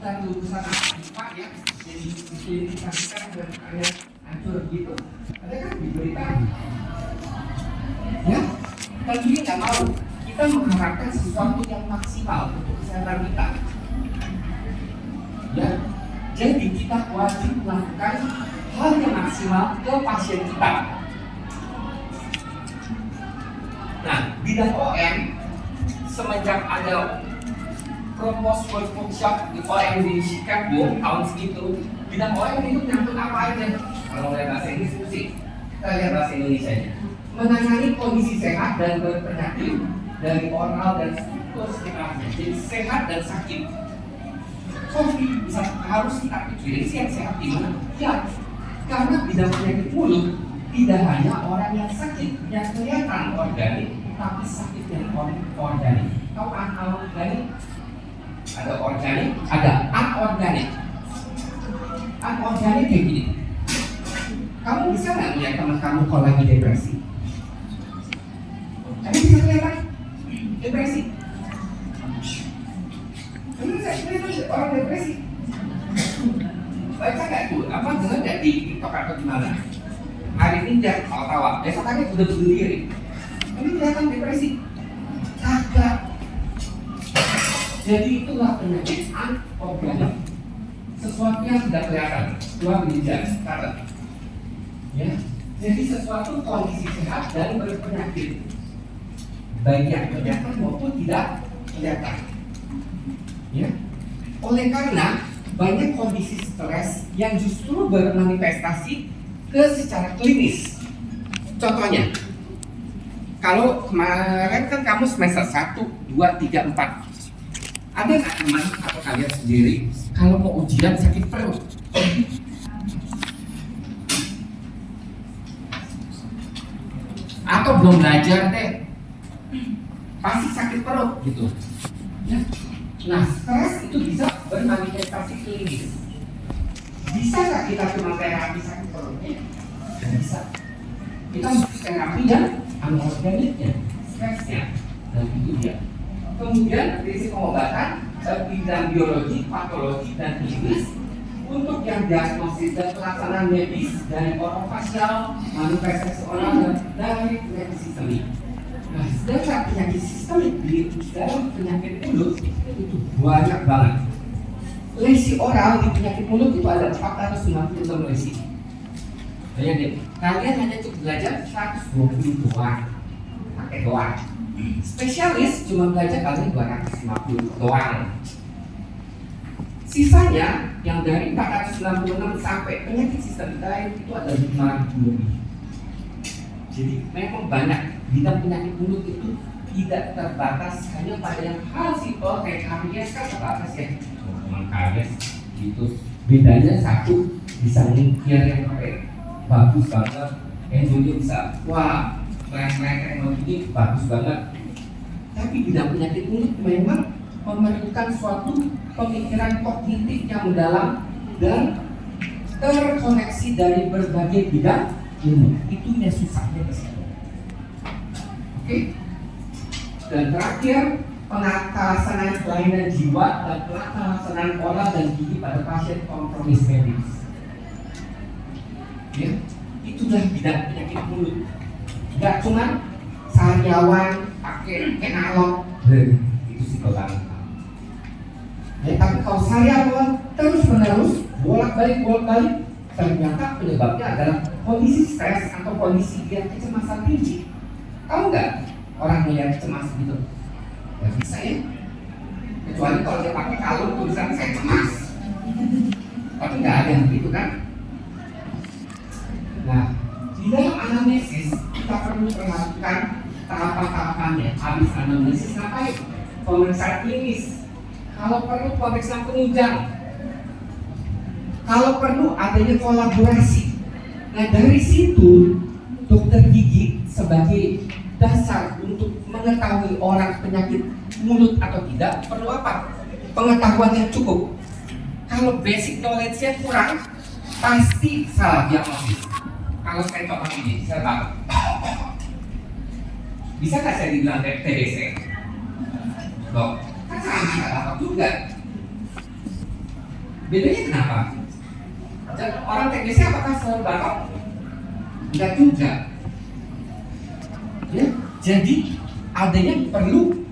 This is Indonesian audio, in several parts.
dan lulusan IPA ya, jadi diklinifikasikan dan akhirnya hancur gitu. Ada kan di berita? Ya, tentunya nggak mau. Kita mengharapkan sesuatu yang maksimal untuk kesehatan kita. Ya, jadi kita wajib melakukan hal yang maksimal ke pasien kita. Nah, bidang OM semenjak ada Propose Workshop di OM di Chicago tahun segitu, bidang OM itu menyangkut apa aja? Kalau lihat bahasa Inggris sih, kita lihat bahasa Indonesia nya. Menangani kondisi sehat dan berpenyakit dari oral dan siklus sekitarnya. Jadi sehat dan sakit. Kok bisa harus kita pikirin sih yang sehat di mana? Ya, karena bidang penyakit mulut tidak hanya orang yang sakit yang kelihatan organik, tapi sakit yang organik. Tahu anorganik? Ada organik, ada anorganik. Anorganik kayak gini. Kamu bisa nggak lihat teman kamu kalau lagi depresi? Kamu bisa kelihatan depresi? Kamu bisa kelihatan orang depresi? Baca nggak tuh? Apa dengar nggak di TikTok atau di mana? Hari ini dia tawa-tawa, besok hari udah berdiri. Ini kelihatan depresi? Kagak. Jadi itulah penyakit anorganik. Sesuatu yang tidak kelihatan, luar biasa, kata. Ya, jadi sesuatu kondisi sehat dan berpenyakit, baik yang kelihatan maupun tidak kelihatan. Ya, oleh karena banyak kondisi stres yang justru bermanifestasi ke secara klinis. Contohnya, kalau kemarin kan kamu semester 1, 2, 3, 4, ada nggak teman atau kalian sendiri kalau mau ujian sakit perut? Atau belum belajar deh, pasti sakit perut gitu. Ya. Nah, stres itu bisa bermanifestasi klinis. Bisa nggak kita cuma terapi sakit perutnya? Bisa. Kita mesti terapi dan anorganiknya, stresnya, dan itu dia. Kemudian dari pengobatan bidang biologi, patologi, dan klinis untuk yang diagnosis dan pelaksanaan medis dari orofacial, manifestasi oral, dan dari penyakit sistemik. Nah, sedangkan penyakit sistemik di dalam penyakit mulut itu banyak banget. Lesi oral di penyakit mulut itu ada 496 lesi. Bayangin, kalian hanya cukup belajar 120 doang, pakai doang. Spesialis cuma belajar kalian 250 doang. Sisanya yang dari 496 sampai penyakit sistemik lain itu ada 5.000 lebih. Jadi memang banyak. Bidang penyakit mulut itu tidak terbatas hanya pada yang hal simpel kayak karies kan terbatas ya. Cuma karies gitu. Bedanya satu bisa ngikir yang pakai bagus banget, endonya bisa wah keren begini bagus banget. Tapi bidang penyakit mulut memang memerlukan suatu pemikiran kognitif yang mendalam dan terkoneksi dari berbagai bidang ilmu. Itu yang susahnya di situ. Oke. Dan terakhir, pelaksanaan kelainan jiwa dan pelaksanaan oral dan gigi pada pasien kompromis medis. Ya, itulah bidang penyakit mulut. Gak cuma sariawan pakai analog, itu sih banget. Ya, tapi kalau sariawan terus menerus bolak-balik, ternyata penyebabnya adalah kondisi stres atau kondisi dia kecemasan tinggi. Tahu nggak orang yang cemas gitu? Nggak bisa ya. Kecuali kalau dia pakai kalung tulisan saya cemas. Tapi nggak ada yang begitu kan? Nah, di dalam anamnesis kita perlu perhatikan tahapan-tahapannya. Habis anamnesis ngapain? Pemeriksaan klinis. Kalau perlu pemeriksaan penunjang. Kalau perlu adanya kolaborasi. Nah, dari situ dokter gigi sebagai dasar untuk mengetahui orang penyakit mulut atau tidak perlu apa? Pengetahuan yang cukup. Kalau basic knowledge-nya kurang, pasti salah diagnosis. Kalau saya coba ini, saya tahu. Bisa nggak saya dibilang TBC? Dok, kan saya bisa dapat juga. Bedanya kenapa? Orang TBC apakah selalu batok? Enggak juga. Ya, jadi adanya perlu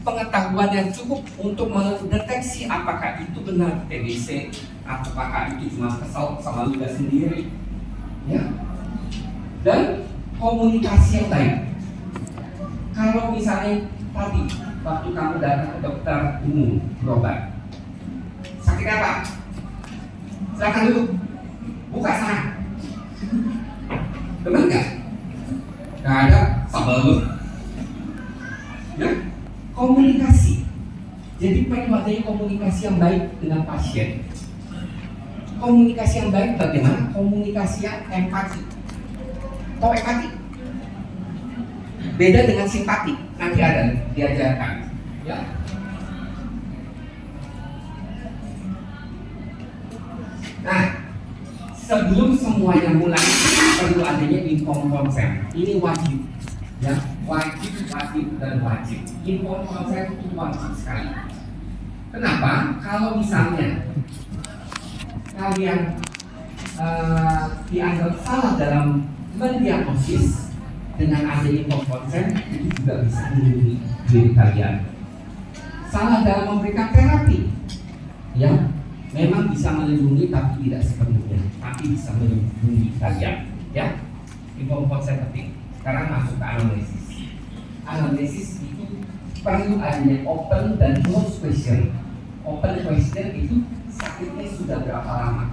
pengetahuan yang cukup untuk mendeteksi apakah itu benar TBC, apakah itu cuma kesal sama luka sendiri, ya. Dan komunikasi yang baik. Kalau misalnya tadi waktu kamu datang ke dokter umum berobat, sakit apa? Silakan duduk, buka sana. Benar nggak? Nggak ada sabun. Ya, komunikasi. Jadi perlu adanya komunikasi yang baik dengan pasien. Komunikasi yang baik bagaimana? Komunikasi yang empati. Tahu empati? Beda dengan simpati. Nanti ada diajarkan. Ya. Nah, sebelum semuanya mulai perlu adanya informed consent. Ini wajib, ya, wajib dan wajib. Informed consent itu wajib sekali. Kenapa? Kalau misalnya kalian dianggap salah dalam mendiagnosis, dengan adanya informed consent itu juga bisa melindungi diri kalian. Salah dalam memberikan terapi, ya. Memang bisa melindungi tapi tidak sepenuhnya, tapi bisa melindungi kalian, ya. Informed consent penting. Sekarang masuk ke anamnesis. Anamnesis itu perlu adanya open dan close question. Open question itu sakitnya sudah berapa lama?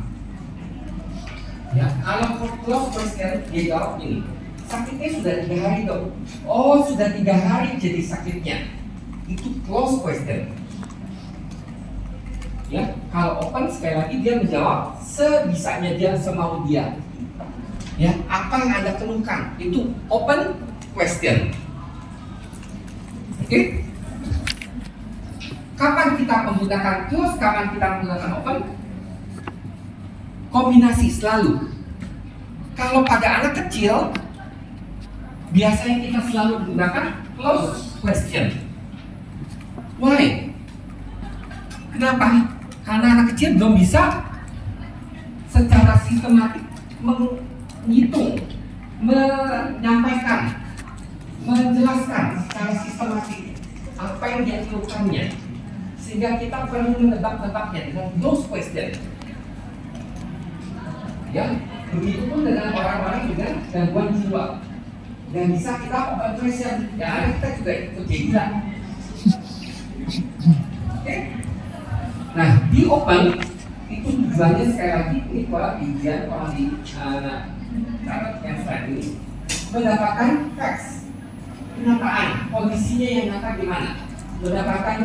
Ya, kalau close question dia jawab ini, sakitnya sudah 3 hari dong. Oh, sudah 3 hari jadi sakitnya. Itu close question. Ya, kalau open sekali lagi dia menjawab sebisanya dia, semau dia. Ya, apa yang Anda keluhkan? Itu open question. Oke? Kapan kita menggunakan close, kapan kita menggunakan open? Kombinasi selalu. Kalau pada anak kecil, biasanya kita selalu menggunakan close question. Why? Kenapa? Karena anak kecil belum bisa secara sistematik menghitung, menyampaikan, menjelaskan secara sistematik apa yang dia keluhkannya, sehingga kita perlu menebak-nebaknya dengan close question. Ya, begitu pun dengan orang-orang dengan gangguan jiwa, dan bisa kita open question. Ya, kita juga ikut gila. Oke? Nah, di open itu tujuannya sekali lagi ini kalau ujian kalau di catat yang slide ini mendapatkan facts, kenyataan, kondisinya yang nyata gimana, mendapatkan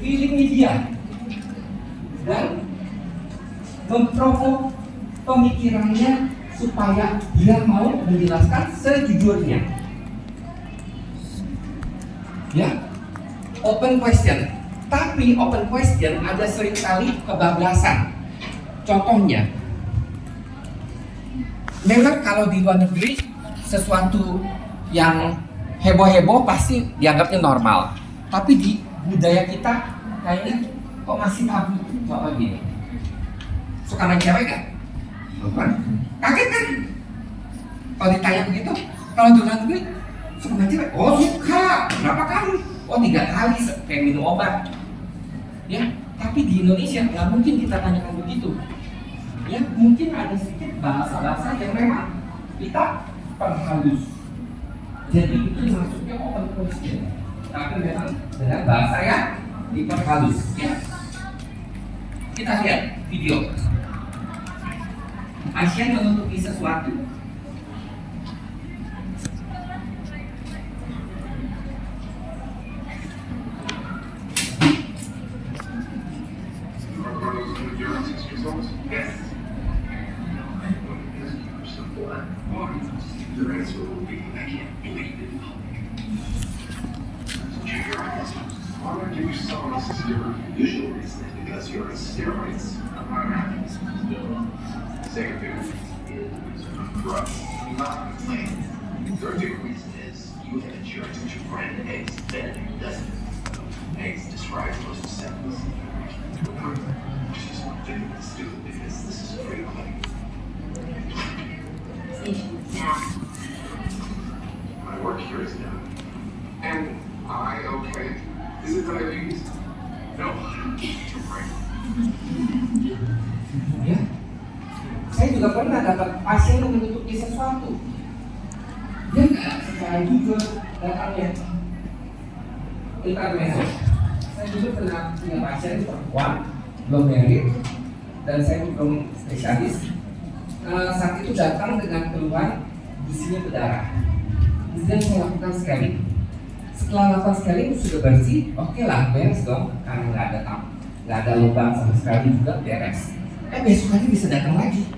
feeling dia dan memprovok pemikirannya supaya dia mau menjelaskan sejujurnya. Ya, open question. Tapi open question ada seringkali kebablasan. Contohnya, memang kalau di luar negeri sesuatu yang heboh-heboh pasti dianggapnya normal. Tapi di budaya kita kayaknya kok masih tabu. Contoh gini, suka main cewek kan? Bukan? Kaget kan? Kalau ditanya begitu, kalau di luar negeri suka main cewek? Oh suka, berapa kali? Oh 3 kali, kayak minum obat. Ya, tapi di Indonesia nggak mungkin kita tanyakan begitu. Ya, mungkin ada sedikit bahasa-bahasa yang memang kita perhalus. Jadi itu masuknya open question. Tapi memang dengan bahasa yang diperhalus. Ya. Kita lihat video. Pasien menutupi sesuatu. Usual reason is because you're on steroids. Second favorite is drugs. Not complaining. Third favorite reason is you have insurance with your friend Eggs Benedict, doesn't it? Eggs describes most symptoms. think it's stupid because this is a free clinic. My work here is done. Am I okay? Is it diabetes? No. You're right. Ya, saya juga pernah dapat pasien yang menutupi sesuatu. Dia nggak secara jujur datangnya. Intermezzo. Saya juga pernah punya pasien perempuan, belum married, dan saya belum spesialis. Saat itu datang dengan keluhan isinya berdarah. Kemudian saya lakukan scaling. Setelah lakukan scaling sudah bersih, oke lah, beres dong, karena nggak ada lubang sama sekali juga beres. Besok hari bisa datang lagi.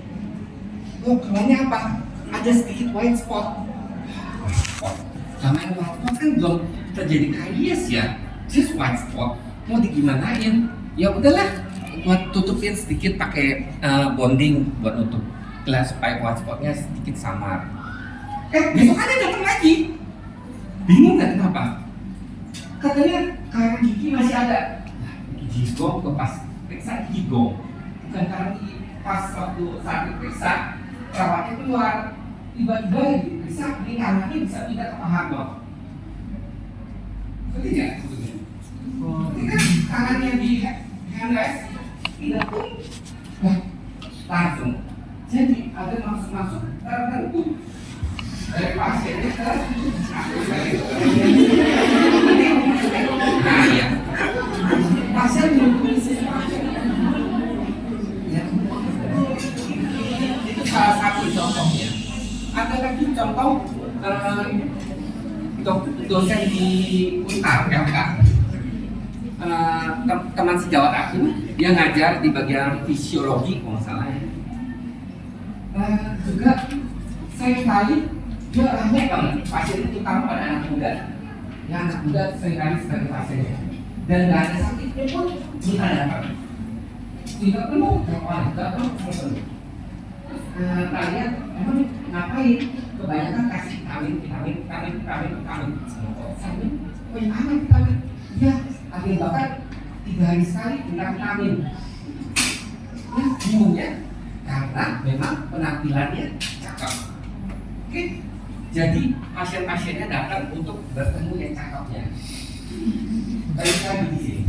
Oh, keluhannya apa? Ada sedikit white spot. Namanya white spot kan belum terjadi karies ya, just white spot. Mau digimanain? Ya udahlah, buat tutupin sedikit pakai bonding buat nutup, supaya white spotnya sedikit samar. Besok ada datang lagi. Bingung nggak kenapa? Katanya karang gigi masih ada. Gigong ke pas periksa gigong, bukan karang gigi. Pas waktu saat diperiksa, perawatnya keluar, tiba-tiba diperiksa, ini karangnya bisa pindah ke paha dong. Betul nggak? Ini kan karangnya di handles, tidak pun, langsung. Jadi ada masuk-masuk tertentu dari pasiennya ke nah ya, pasien menutupi sesuatu. Ya. Itu salah satu contohnya. Ada lagi contoh dosen di Untar, LK. Teman sejawat aku, dia ngajar di bagian fisiologi kalau nggak salah ya. Juga seringkali dia ramai banget pasien itu, terutama pada anak muda. Yang anak muda seringkali sebagai pasiennya, dan nggak ada sakitnya pun kita dapat. Tidak penuh, tidak penuh, penuh. Kalian emang ngapain? Kebanyakan kasih vitamin. Vitamin, vitamin. Ya, akhir bahkan 3 hari sekali minta vitamin. Ya, bingungnya karena memang penampilannya cakep. Oke, jadi pasien-pasiennya datang untuk bertemu yang cakepnya. Baik lagi di sini.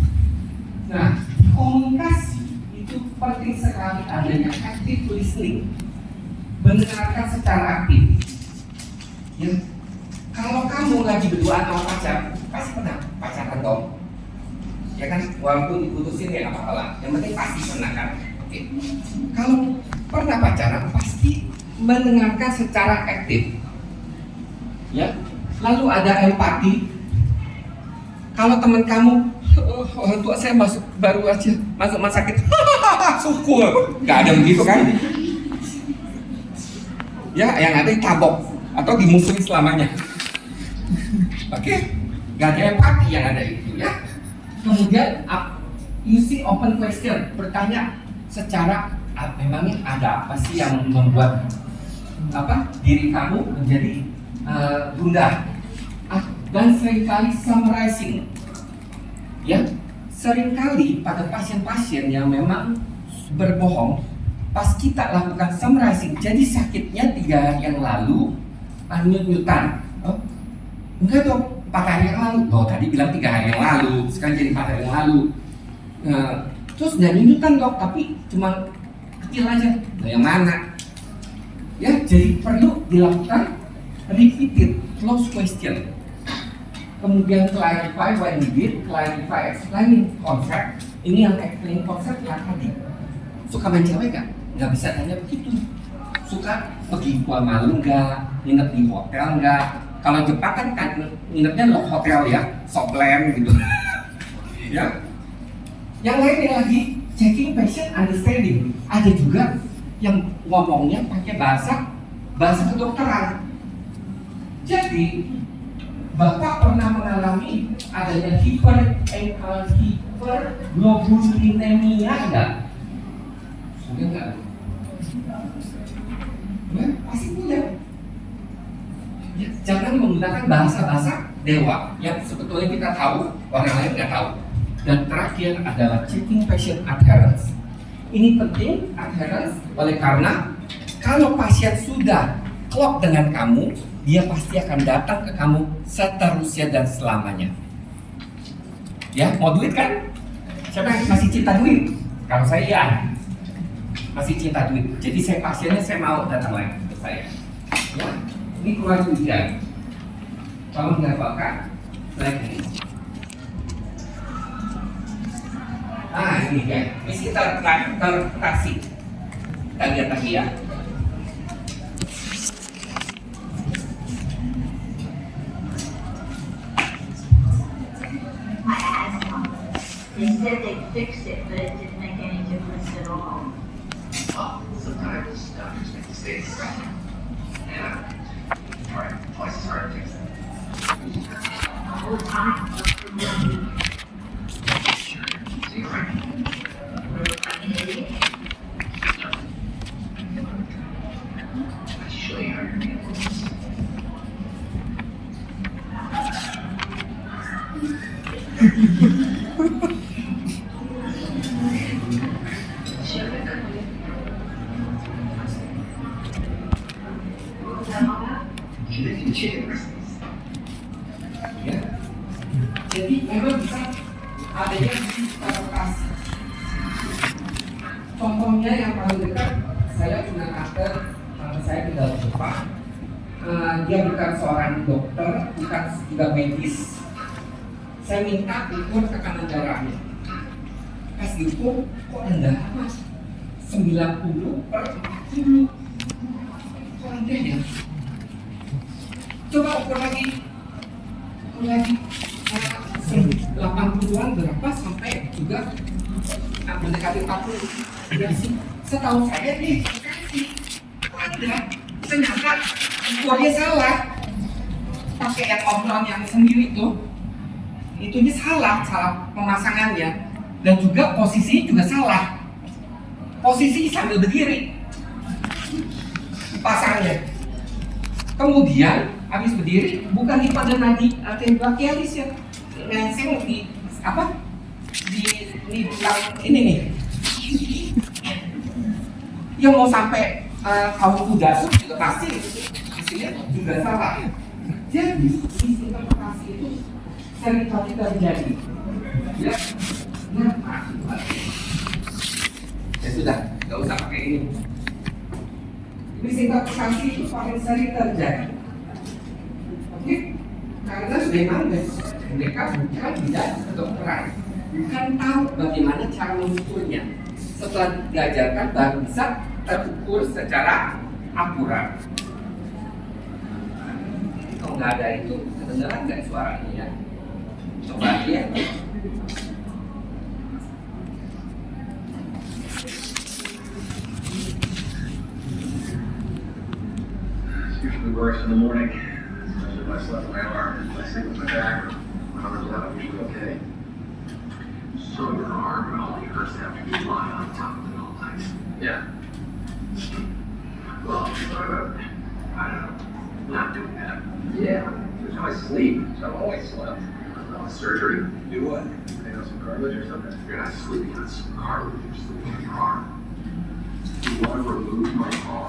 Nah, komunikasi itu penting sekali adanya active listening, mendengarkan secara aktif. Ya, kalau kamu lagi berdua sama pacar, pasti pernah pacaran dong. Ya kan, walaupun diputusin ya nggak apa-apa lah. Yang penting pasti pernah kan. Oke. Kalau pernah pacaran, pasti mendengarkan secara aktif. Ya, lalu ada empati. Kalau teman kamu, orang tua saya baru aja masuk rumah sakit, syukur, nggak ada begitu kan? Ya, yang ada ditabok atau dimusuhin selamanya. Oke, nggak ada empati yang ada itu ya. Kemudian using open question, bertanya secara memangnya ada apa sih yang membuat diri kamu menjadi gundah, dan seringkali summarizing. Ya, seringkali pada pasien-pasien yang memang berbohong, pas kita lakukan summarizing, jadi sakitnya 3 hari yang lalu, nyut-nyutan. Oh, enggak dong, 4 hari yang lalu. Oh, tadi bilang 3 hari yang lalu, sekarang jadi 4 hari yang lalu. Terus nggak nyutan dok, tapi cuma kecil aja. Nah, yang mana? Ya, jadi perlu dilakukan repeated close question. Kemudian clarify when needed, clarify explain concept. Ini yang explain concept yang tadi. Suka main cewek nggak? Nggak bisa tanya begitu. Suka pergi keluar malam nggak? Nginep di hotel nggak? Kalau Jepang kan nginepnya loh hotel ya, Soplen gitu. Ya. Yang lainnya lagi checking patient understanding. Ada juga yang ngomongnya pakai bahasa kedokteran. Jadi Bapak pernah mengalami adanya hyperglobulinemia enggak? Sudah enggak? Ya, pasti punya. Ya, jangan menggunakan bahasa-bahasa dewa yang sebetulnya kita tahu, orang lain nggak tahu. Dan terakhir adalah checking patient adherence. Ini penting adherence oleh karena kalau pasien sudah klop dengan kamu, dia pasti akan datang ke kamu seterusnya dan selamanya. Ya, mau duit kan? Siapa yang masih cinta duit? Kalau saya ya, masih cinta duit. Jadi saya pasiennya saya mau datang lagi ke saya. Ya, ini keluar hujan. Tolong dapatkan slide ini. Nah ini ya, ini kita terkasih. Kita lihat lagi ya. My asthma. They said they fixed it, but it didn't make any difference at all. Well, sometimes doctors make mistakes. Yeah. Try twice as hard to fix it. The whole time, Sure. So you're right. I'm an idiot. Let's show you how your meal works. Ini chicken recipes. Ya. Jadi memang bisa adanya transportasi. Contohnya yang paling dekat, saya punya kader, saya di dalam Jepang. Dia bukan seorang dokter, bukan juga medis. Saya minta ukur tekanan darahnya. Pas diukur, kok rendah amat? 90/40. Kok rendah ya? Coba ukur lagi. 80-an berapa sampai juga mendekati 40. Ya sih, setahu saya nih ada. Ternyata ukurnya salah. Pakai yang obrolan yang sendiri tuh, itunya salah pemasangannya, dan juga posisinya juga salah. Posisi sambil berdiri pasangnya. Kemudian habis berdiri bukan di pada nadi arteria brachialis ya, langsung di apa? Di belakang ini nih. Yang mau sampai kaum kuda juga pasti hasilnya juga salah. Jadi misinterpretasi itu sering kali terjadi. Ya, ya sudah, nggak usah pakai ini. Misinterpretasi itu paling sering terjadi. Oke, karena memang mereka bukan bidang kedokteran, bukan tahu bagaimana cara mengukurnya. Setelah diajarkan baru bisa terukur secara akurat. Kalau nggak ada itu, kedengaran nggak suaranya ya? Coba lihat. Usually works in the morning, especially if I slept with my arm. If I sleep with my back, when I'm out, I'm usually okay. So your arm only hurts after you lie on top of it all night. Yeah. Well, what about, I don't know, not doing that? Yeah, that's how I sleep. So I've always slept. Surgery? Do what? Take out some cartilage or something? You're not sleeping on some cartilage, you're sleeping on your arm. Do I remove my arm?